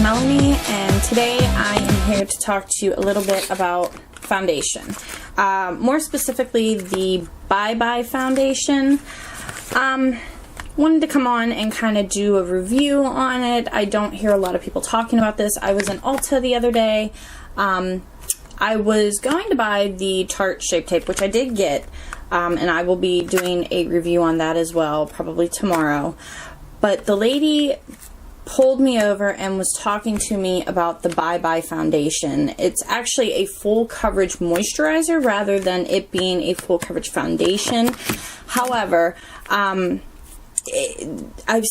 Melanie, and today I am here to talk to you a little bit about foundation. More specifically, the Bye Bye foundation. Wanted to come on and kind of do a review on it. I don't hear a lot of people talking about this. I was in Ulta the other day. I was going to buy the Tarte Shape Tape, which I did get, and I will be doing a review on that as well, probably tomorrow. But the lady pulled me over and was talking to me about the Bye Bye foundation. It's actually a full coverage moisturizer rather than it being a full coverage foundation. However, I've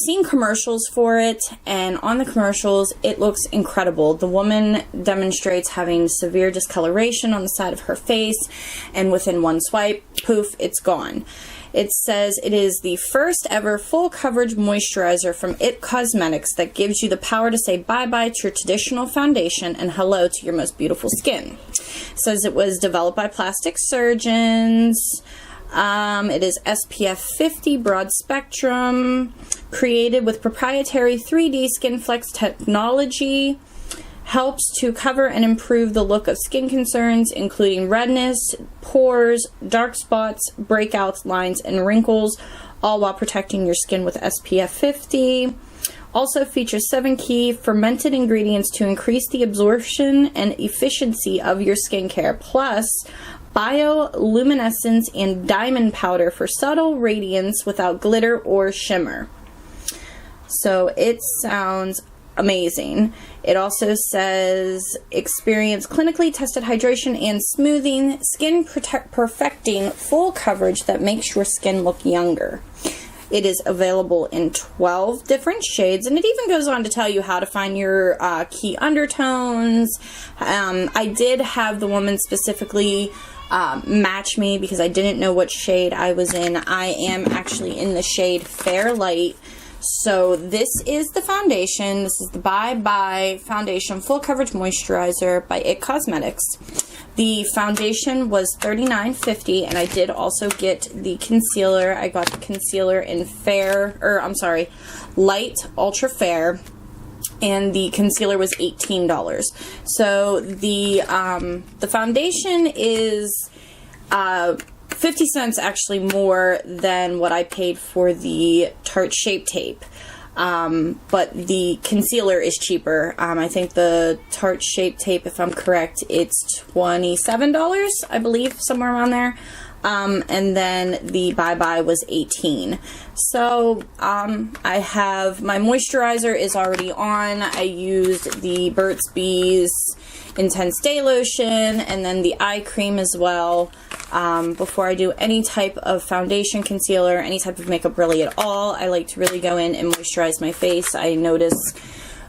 seen commercials for it, and on the commercials it looks incredible. The woman demonstrates having severe discoloration on the side of her face, and within one swipe, poof, it's gone. It says it is the first ever full coverage moisturizer from IT Cosmetics that gives you the power to say bye-bye to your traditional foundation and hello to your most beautiful skin. It says it was developed by plastic surgeons. It is SPF 50 broad spectrum, created with proprietary 3D Skin Flex technology, helps to cover and improve the look of skin concerns, including redness, pores, dark spots, breakouts, lines, and wrinkles, all while protecting your skin with SPF 50. Also features 7 key fermented ingredients to increase the absorption and efficiency of your skincare, plus bioluminescence and diamond powder for subtle radiance without glitter or shimmer. So it sounds amazing. It also says experience clinically tested hydration and smoothing, skin perfecting full coverage that makes your skin look younger. It is available in 12 different shades, and it even goes on to tell you how to find your key undertones. I did have the woman specifically match me because I didn't know what shade I was in. I am actually in the shade Fair Light. So this is the foundation. This is the Bye Bye Foundation Full Coverage Moisturizer by IT Cosmetics. The foundation was $39.50, and I did also get the concealer. I got the concealer in Light Ultra Fair, and the concealer was $18. So the foundation is 50 cents actually more than what I paid for the Tarte Shape Tape. But the concealer is cheaper. I think the Tarte Shape Tape, if I'm correct, it's $27, I believe, somewhere around there. And then the Bye Bye was $18. So, I have, my moisturizer is already on. I used the Burt's Bees Intense Day Lotion and then the eye cream as well. Before I do any type of foundation, concealer, any type of makeup really at all, I like to really go in and moisturize my face. I notice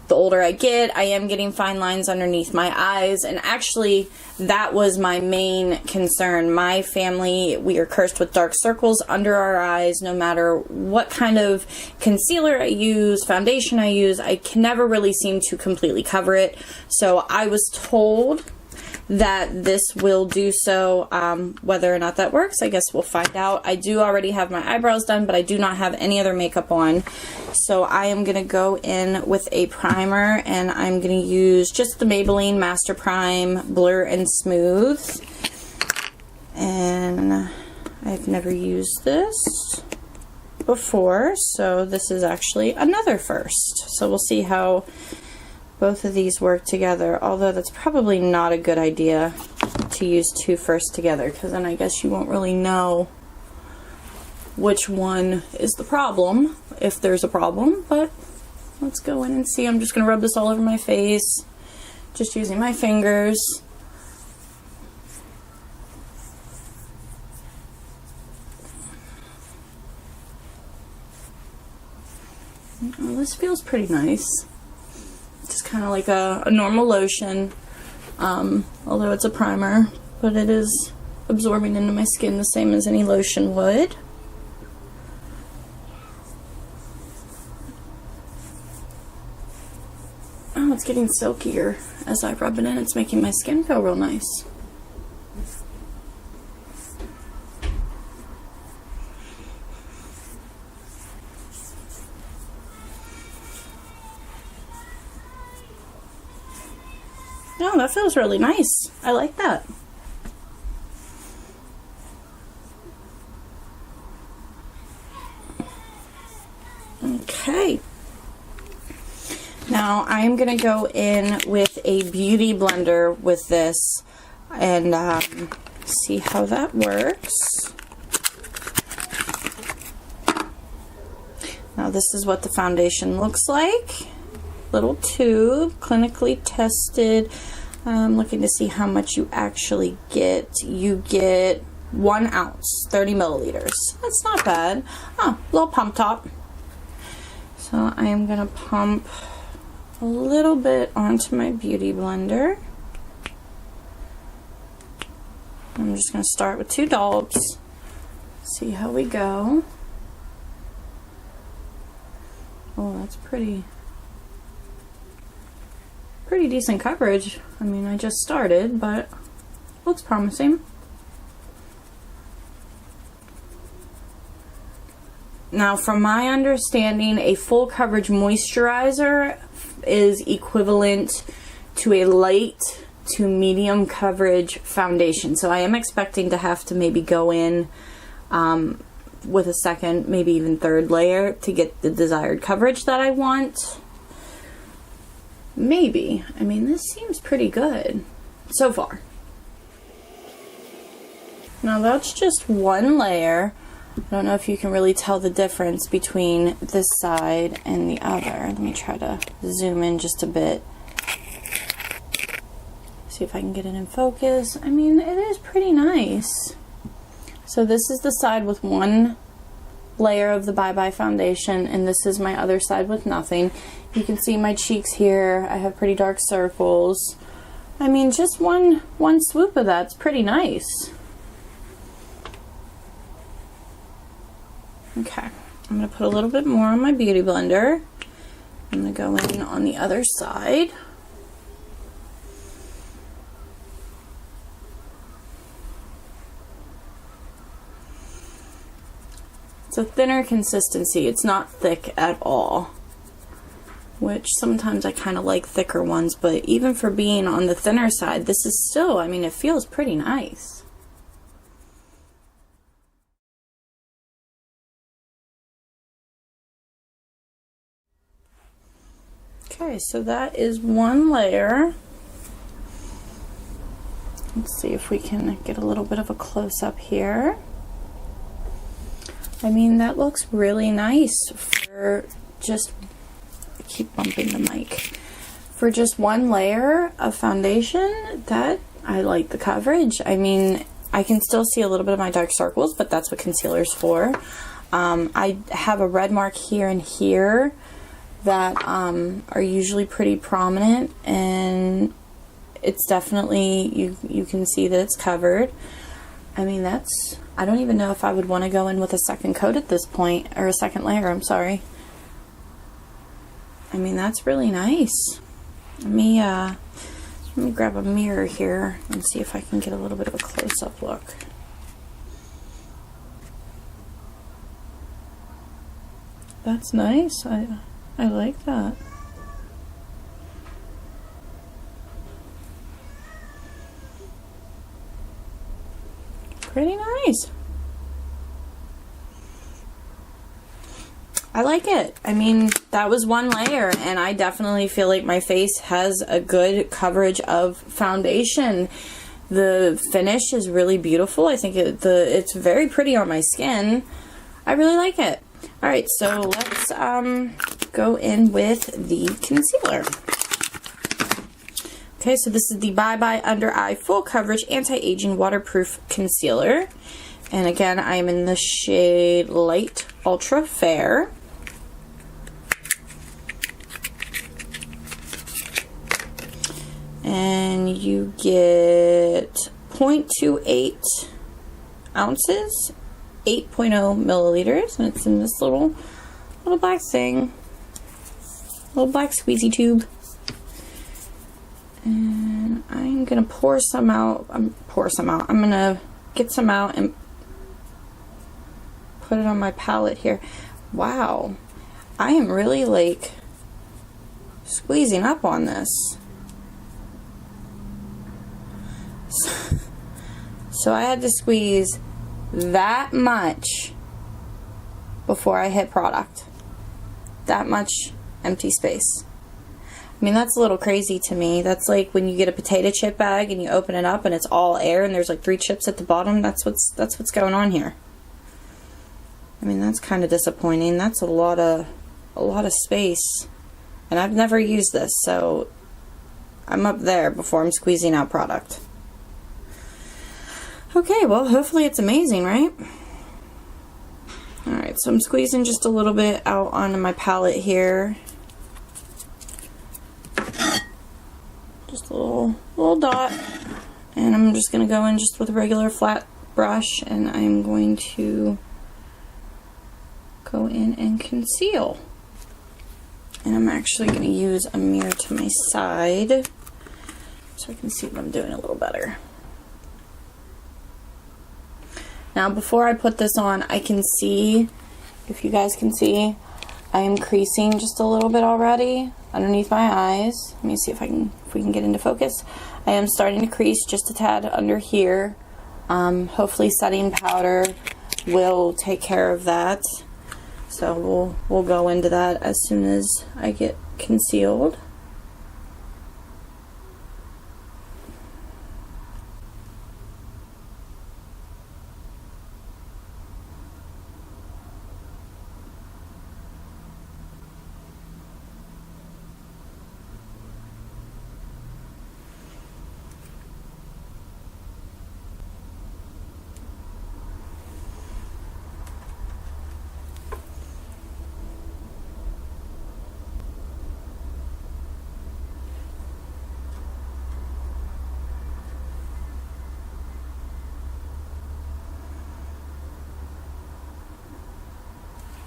the older I get, I am getting fine lines underneath my eyes, and actually that was my main concern. My family, we are cursed with dark circles under our eyes. No matter what kind of concealer I use, foundation I use, I can never really seem to completely cover it. So I was told that this will do so. Whether or not that works, I guess we'll find out. I do already have my eyebrows done, but I do not have any other makeup on. So I am going to go in with a primer, and I'm going to use just the Maybelline Master Prime Blur and Smooth. And I've never used this before, so this is actually another first. So we'll see how both of these work together, although that's probably not a good idea to use two first together, because then I guess you won't really know which one is the problem, if there's a problem. But let's go in and see. I'm just going to rub this all over my face, just using my fingers. Oh, this feels pretty nice. Just kind of like a normal lotion, although it's a primer, but it is absorbing into my skin the same as any lotion would. Oh, it's getting silkier as I rub it in. It's making my skin feel real nice. No, that feels really nice. I like that. Okay. Now I'm going to go in with a beauty blender with this and see how that works. Now this is what the foundation looks like. Little tube, clinically tested. I'm looking to see how much you actually get. You get 1 ounce, 30 milliliters. That's not bad. Oh, little pump top. So I am going to pump a little bit onto my beauty blender. I'm just going to start with 2 dollops. See how we go. Oh, that's pretty decent coverage. I mean, I just started, but looks promising. Now, from my understanding, a full coverage moisturizer is equivalent to a light to medium coverage foundation. So I am expecting to have to maybe go in with a second, maybe even third layer to get the desired coverage that I want. Maybe. I mean, this seems pretty good so far. Now that's just 1 layer. I don't know if you can really tell the difference between this side and the other. Let me try to zoom in just a bit. See if I can get it in focus. I mean, it is pretty nice. So this is the side with 1 layer of the Bye Bye foundation, and this is my other side with nothing. You can see my cheeks here. I have pretty dark circles. I mean, just one swoop of that's pretty nice. Okay, I'm going to put a little bit more on my beauty blender. I'm going to go in on the other side. It's a thinner consistency. It's not thick at all, which sometimes I kind of like thicker ones, but even for being on the thinner side, this is still, I mean, it feels pretty nice. Okay, so that is 1 layer. Let's see if we can get a little bit of a close-up here. I mean, that looks really nice for just, I keep bumping the mic. For just 1 layer of foundation, that, I like the coverage. I mean, I can still see a little bit of my dark circles, but that's what concealer's for. I have a red mark here and here that are usually pretty prominent, and it's definitely, you can see that it's covered. I mean, that's, I don't even know if I would want to go in with a second coat at this point, or a second layer, I'm sorry. I mean, that's really nice. Let me grab a mirror here and see if I can get a little bit of a close-up look. That's nice. I like that. Pretty nice. I like it. I mean, that was 1 layer, and I definitely feel like my face has a good coverage of foundation. The finish is really beautiful. I think it's very pretty on my skin. I really like it. Alright, so let's go in with the concealer. Okay, so this is the Bye Bye Under Eye Full Coverage Anti-Aging Waterproof Concealer. And again, I am in the shade Light Ultra Fair. And you get 0.28 ounces, 8.0 milliliters, and it's in this little black thing, little black squeezy tube. And I'm gonna pour some out. I'm gonna get some out and put it on my palette here. Wow, I am really like squeezing up on this. So I had to squeeze that much before I hit product. That much empty space. I mean, that's a little crazy to me. That's like when you get a potato chip bag and you open it up and it's all air and there's like 3 chips at the bottom. That's what's going on here. I mean, that's kind of disappointing. That's a lot of space. And I've never used this, so I'm up there before I'm squeezing out product. Okay, well, hopefully it's amazing, right? Alright, so I'm squeezing just a little bit out onto my palette here. Just a little dot. And I'm just going to go in just with a regular flat brush, and I'm going to go in and conceal. And I'm actually going to use a mirror to my side so I can see what I'm doing a little better. Now, before I put this on, I can see, if you guys can see, I am creasing just a little bit already underneath my eyes. Let me see if we can get into focus. I am starting to crease just a tad under here. Hopefully setting powder will take care of that. So we'll go into that as soon as I get concealed.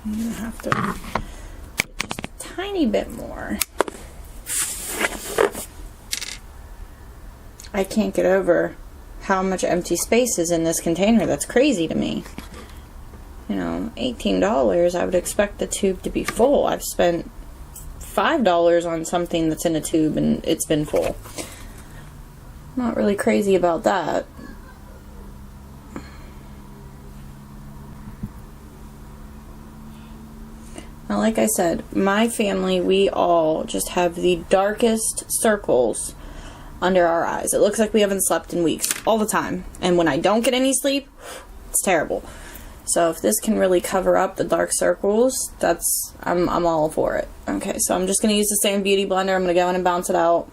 I'm going to have to get just a tiny bit more. I can't get over how much empty space is in this container. That's crazy to me. You know, $18, I would expect the tube to be full. I've spent $5 on something that's in a tube and it's been full. Not really crazy about that. Now, like I said, my family, we all just have the darkest circles under our eyes. It looks like we haven't slept in weeks, all the time. And when I don't get any sleep, it's terrible. So if this can really cover up the dark circles, I'm all for it. Okay, so I'm just going to use the same beauty blender. I'm going to go in and bounce it out.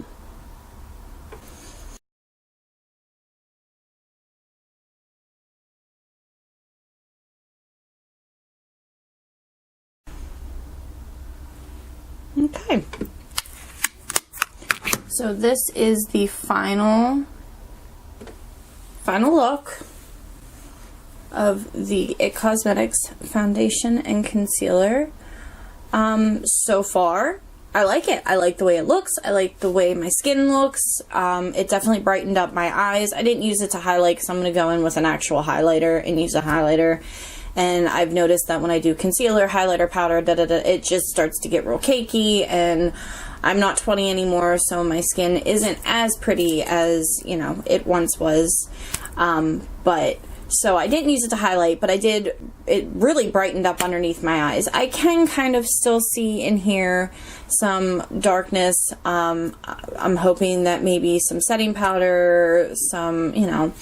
Okay, so this is the final look of the IT Cosmetics foundation and concealer. So far, I like it. I like the way it looks. I like the way my skin looks. It definitely brightened up my eyes. I didn't use it to highlight because I'm going to go in with an actual highlighter and use a highlighter. And I've noticed that when I do concealer, highlighter, powder, it just starts to get real cakey, and I'm not 20 anymore, so my skin isn't as pretty as, you know, it once was. So I didn't use it to highlight, but it really brightened up underneath my eyes. I can kind of still see in here some darkness. I'm hoping that maybe some setting powder, some, you know,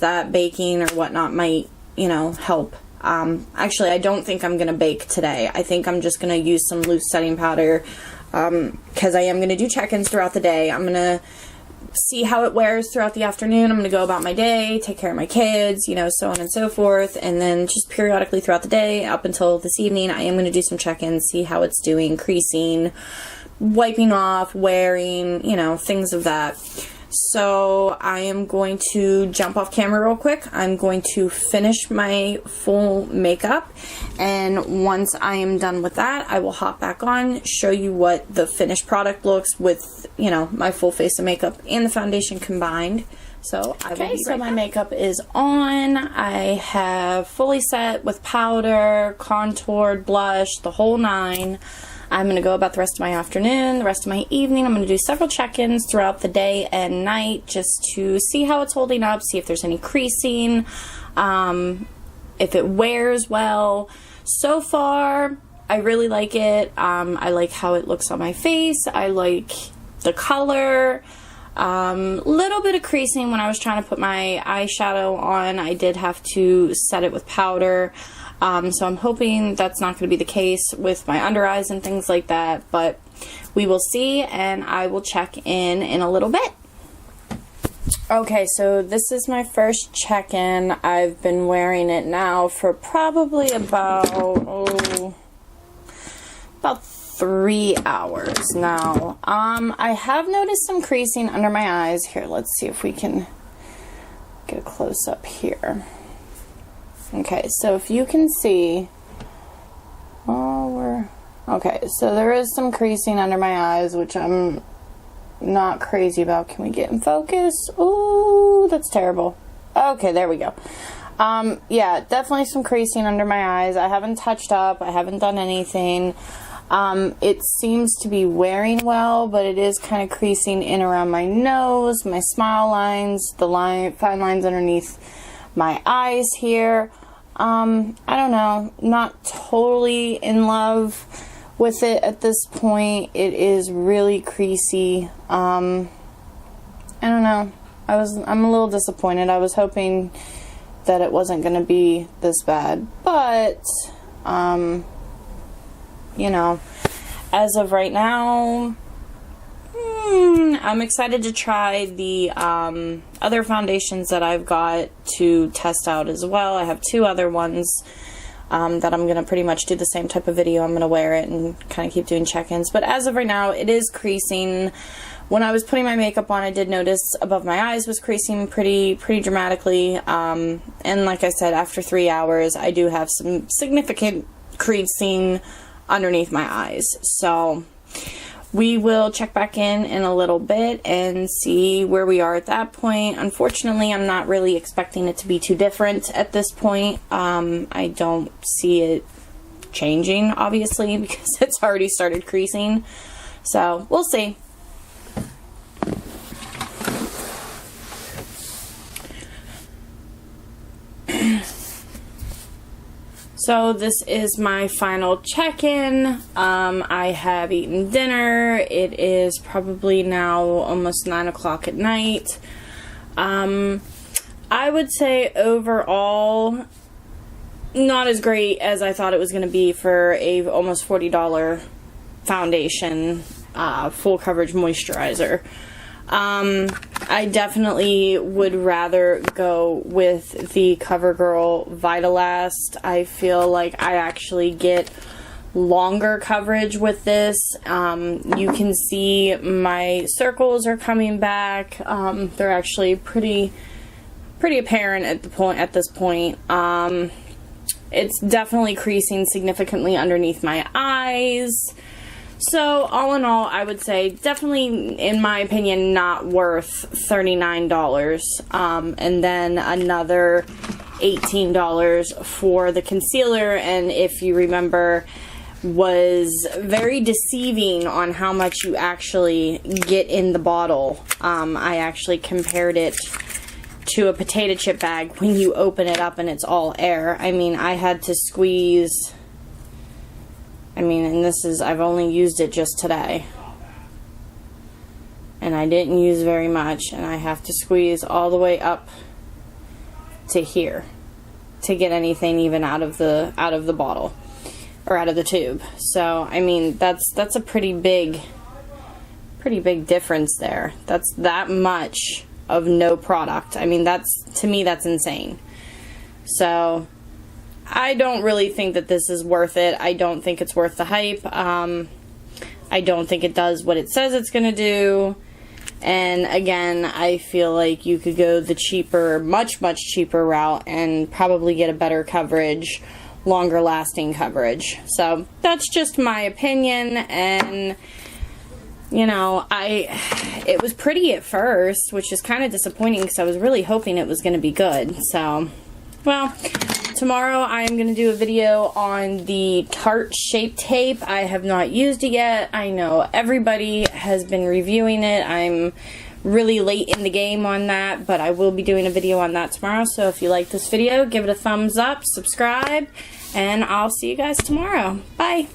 that, baking or whatnot might, you know, help. Actually, I don't think I'm going to bake today. I think I'm just going to use some loose setting powder, because I am going to do check-ins throughout the day. I'm going to see how it wears throughout the afternoon. I'm going to go about my day, take care of my kids, you know, so on and so forth. And then just periodically throughout the day, up until this evening, I am going to do some check-ins, see how it's doing, creasing, wiping off, wearing, you know, things of that. So I am going to jump off camera real quick. I'm going to finish my full makeup, and once I am done with that, I will hop back on, show you what the finished product looks with, you know, my full face of makeup and the foundation combined. So I will be right back. So my makeup is on. I have fully set with powder, contoured, blush, the whole nine. I'm going to go about the rest of my afternoon, the rest of my evening. I'm going to do several check-ins throughout the day and night just to see how it's holding up, see if there's any creasing, if it wears well. So far, I really like it. I like how it looks on my face. I like the color. Little bit of creasing when I was trying to put my eyeshadow on. I did have to set it with powder. So I'm hoping that's not going to be the case with my under eyes and things like that, but we will see, and I will check in a little bit. Okay, so this is my first check-in. I've been wearing it now for probably about 3 hours now. I have noticed some creasing under my eyes. Here, let's see if we can get a close-up here. Okay, so if you can see, okay, so there is some creasing under my eyes, which I'm not crazy about. Can we get in focus? Ooh, that's terrible. Okay, there we go. Yeah, definitely some creasing under my eyes. I haven't touched up. I haven't done anything. It seems to be wearing well, but it is kind of creasing in around my nose, my smile lines, the fine lines underneath my eyes here. I don't know, not totally in love with it at this point. It is really creasy. I don't know. I'm a little disappointed. I was hoping that it wasn't going to be this bad, but you know, as of right now, I'm excited to try the other foundations that I've got to test out as well. I have 2 other ones that I'm going to pretty much do the same type of video. I'm going to wear it and kind of keep doing check-ins. But as of right now, it is creasing. When I was putting my makeup on, I did notice above my eyes was creasing pretty dramatically. And like I said, after 3 hours, I do have some significant creasing underneath my eyes. So we will check back in a little bit and see where we are at that point. Unfortunately, I'm not really expecting it to be too different at this point. I don't see it changing, obviously, because it's already started creasing. So we'll see. So this is my final check-in. I have eaten dinner. It is probably now almost 9 o'clock at night. I would say overall, not as great as I thought it was going to be for a almost $40 foundation, full coverage moisturizer. I definitely would rather go with the CoverGirl Vitalast. I feel like I actually get longer coverage with this. You can see my circles are coming back. They're actually pretty apparent at this point. It's definitely creasing significantly underneath my eyes. So, all in all, I would say definitely, in my opinion, not worth $39. And then another $18 for the concealer. And if you remember, was very deceiving on how much you actually get in the bottle. I actually compared it to a potato chip bag when you open it up and it's all air. I mean, I had to squeeze... and this is, I've only used it just today. And I didn't use very much, and I have to squeeze all the way up to here to get anything even out of the bottle or out of the tube. So, I mean, that's a pretty big difference there. That's that much of no product. I mean, to me, that's insane. So, I don't really think that this is worth it. I don't think it's worth the hype. I don't think it does what it says it's going to do. And again, I feel like you could go the cheaper, much cheaper route and probably get a better coverage, longer lasting coverage. So that's just my opinion. And you know, it was pretty at first, which is kind of disappointing because I was really hoping it was going to be good. So, well, Tomorrow I'm going to do a video on the Tarte Shape Tape. I have not used it yet. I know everybody has been reviewing it. I'm really late in the game on that, but I will be doing a video on that tomorrow. So if you like this video, give it a thumbs up, subscribe, and I'll see you guys tomorrow. Bye!